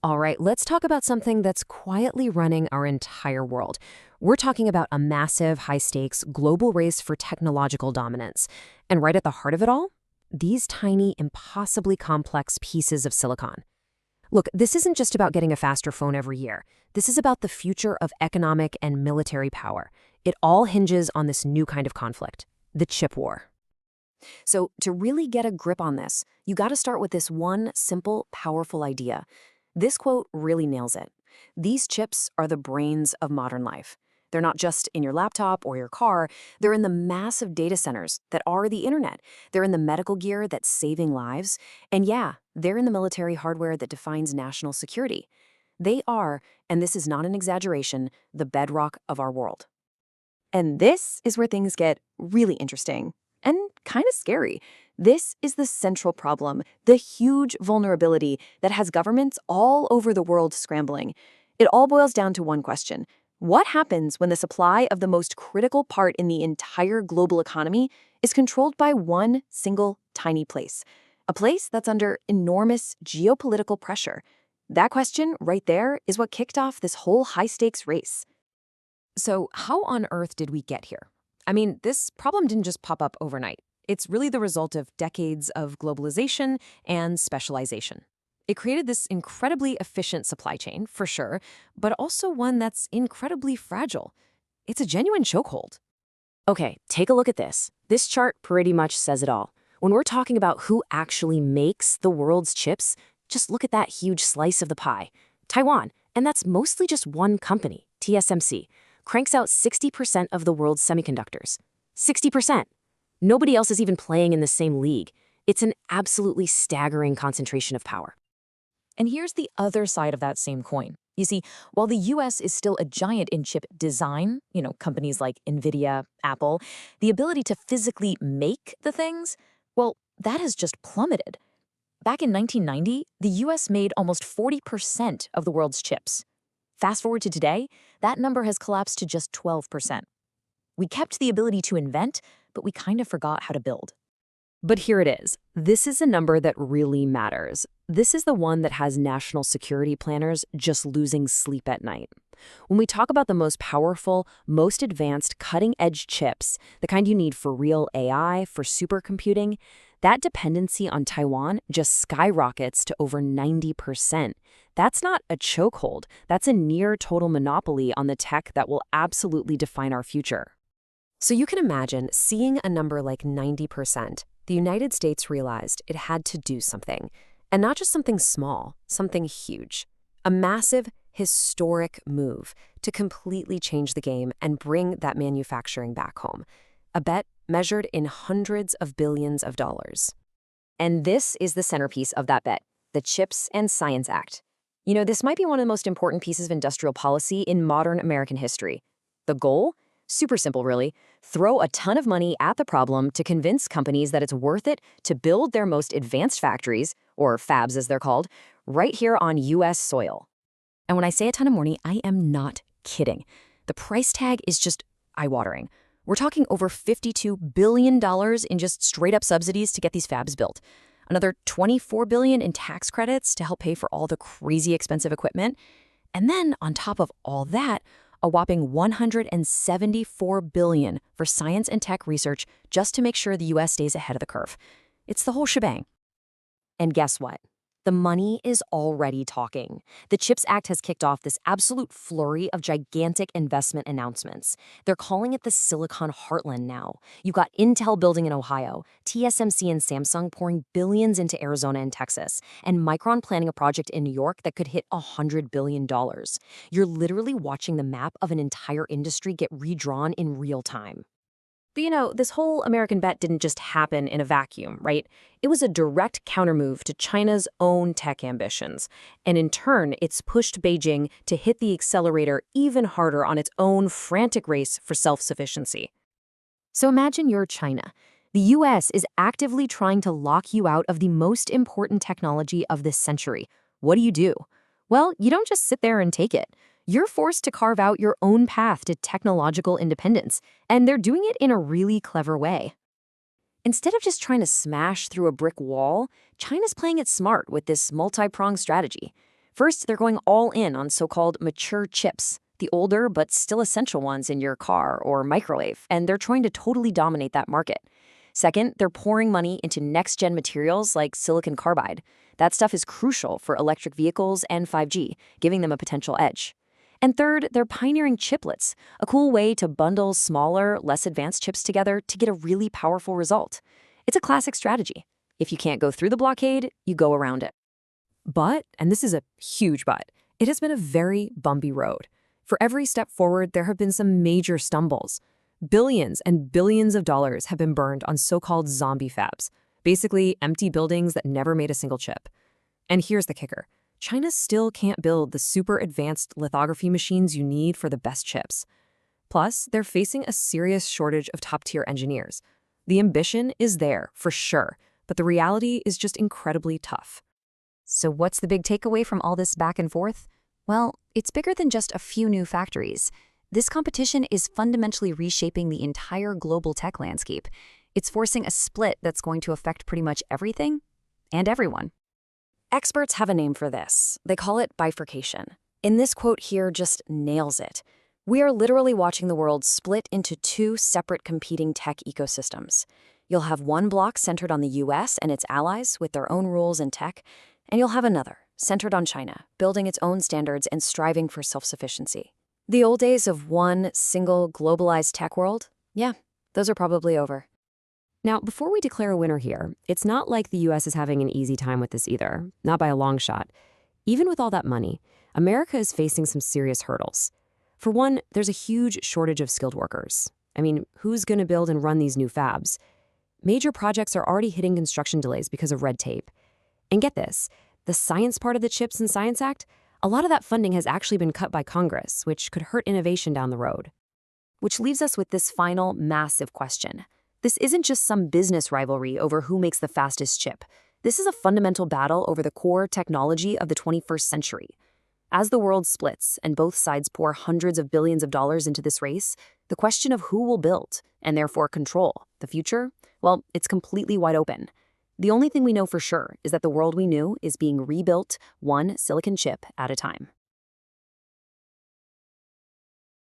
All right, let's talk about something that's quietly running our entire world. We're talking about a massive, high-stakes global race for technological dominance. And right at the heart of it all, these tiny, impossibly complex pieces of silicon. Look, this isn't just about getting a faster phone every year. This is about the future of economic and military power. It all hinges on this new kind of conflict, the chip war. So to really get a grip on this, you got to start with this one simple, powerful idea. This quote really nails it. These chips are the brains of modern life. They're not just in your laptop or your car, they're in the massive data centers that are the internet. They're in the medical gear that's saving lives. And yeah, they're in the military hardware that defines national security. They are, and this is not an exaggeration, the bedrock of our world. And this is where things get really interesting and kind of scary. This is the central problem, the huge vulnerability that has governments all over the world scrambling. It all boils down to one question. What happens when the supply of the most critical part in the entire global economy is controlled by one single tiny place? A place that's under enormous geopolitical pressure. That question right there is what kicked off this whole high-stakes race. So how on earth did we get here? I mean, this problem didn't just pop up overnight. It's really the result of decades of globalization and specialization. It created this incredibly efficient supply chain, for sure, but also one that's incredibly fragile. It's a genuine chokehold. Okay, take a look at this. This chart pretty much says it all. When we're talking about who actually makes the world's chips, just look at that huge slice of the pie. Taiwan, and that's mostly just one company, TSMC, cranks out 60% of the world's semiconductors. 60%. Nobody else is even playing in the same league. It's an absolutely staggering concentration of power. And here's the other side of that same coin. You see, while the US is still a giant in chip design, companies like NVIDIA, Apple, the ability to physically make the things, well, that has just plummeted. Back in 1990, the US made almost 40% of the world's chips. Fast forward to today, that number has collapsed to just 12%. We kept the ability to invent, but we kind of forgot how to build. But here it is. This is a number that really matters. This is the one that has national security planners just losing sleep at night. When we talk about the most powerful, most advanced, cutting-edge chips, the kind you need for real AI, for supercomputing, that dependency on Taiwan just skyrockets to over 90%. That's not a chokehold. That's a near-total monopoly on the tech that will absolutely define our future. So you can imagine seeing a number like 90%. The United States realized it had to do something. And not just something small, something huge. A massive, historic move to completely change the game and bring that manufacturing back home. A bet measured in hundreds of billions of dollars. And this is the centerpiece of that bet, the CHIPS and Science Act. This might be one of the most important pieces of industrial policy in modern American history. The goal? Super simple, really. Throw a ton of money at the problem to convince companies that it's worth it to build their most advanced factories, or fabs as they're called, right here on US soil. And when I say a ton of money, I am not kidding. The price tag is just eye-watering. We're talking over $52 billion in just straight-up subsidies to get these fabs built. Another $24 billion in tax credits to help pay for all the crazy expensive equipment. And then, on top of all that, a whopping $174 billion for science and tech research just to make sure the US stays ahead of the curve. It's the whole shebang. And guess what? The money is already talking. The CHIPS Act has kicked off this absolute flurry of gigantic investment announcements. They're calling it the Silicon Heartland now. You've got Intel building in Ohio, TSMC and Samsung pouring billions into Arizona and Texas, and Micron planning a project in New York that could hit $100 billion. You're literally watching the map of an entire industry get redrawn in real time. But this whole American bet didn't just happen in a vacuum, right? It was a direct countermove to China's own tech ambitions. And in turn, it's pushed Beijing to hit the accelerator even harder on its own frantic race for self-sufficiency. So imagine you're China. The US is actively trying to lock you out of the most important technology of this century. What do? Well, you don't just sit there and take it. You're forced to carve out your own path to technological independence, and they're doing it in a really clever way. Instead of just trying to smash through a brick wall, China's playing it smart with this multi-pronged strategy. First, they're going all in on so-called mature chips, the older but still essential ones in your car or microwave, and they're trying to totally dominate that market. Second, they're pouring money into next-gen materials like silicon carbide. That stuff is crucial for electric vehicles and 5G, giving them a potential edge. And third, they're pioneering chiplets, a cool way to bundle smaller, less advanced chips together to get a really powerful result. It's a classic strategy. If you can't go through the blockade, you go around it. But, and this is a huge but, it has been a very bumpy road. For every step forward, there have been some major stumbles. Billions and billions of dollars have been burned on so-called zombie fabs, basically empty buildings that never made a single chip. And here's the kicker. China still can't build the super advanced lithography machines you need for the best chips. Plus, they're facing a serious shortage of top-tier engineers. The ambition is there, for sure, but the reality is just incredibly tough. So what's the big takeaway from all this back and forth? Well, it's bigger than just a few new factories. This competition is fundamentally reshaping the entire global tech landscape. It's forcing a split that's going to affect pretty much everything and everyone. Experts have a name for this. They call it bifurcation. And this quote here just nails it. We are literally watching the world split into two separate competing tech ecosystems. You'll have one block centered on the US and its allies with their own rules and tech, and you'll have another, centered on China, building its own standards and striving for self-sufficiency. The old days of one single globalized tech world? Yeah, those are probably over. Now, before we declare a winner here, it's not like the US is having an easy time with this either, not by a long shot. Even with all that money, America is facing some serious hurdles. For one, there's a huge shortage of skilled workers. I mean, who's going to build and run these new fabs? Major projects are already hitting construction delays because of red tape. And get this, the science part of the CHIPS and Science Act, a lot of that funding has actually been cut by Congress, which could hurt innovation down the road. Which leaves us with this final massive question. This isn't just some business rivalry over who makes the fastest chip. This is a fundamental battle over the core technology of the 21st century. As the world splits and both sides pour hundreds of billions of dollars into this race, the question of who will build, and therefore control, the future, well, it's completely wide open. The only thing we know for sure is that the world we knew is being rebuilt one silicon chip at a time.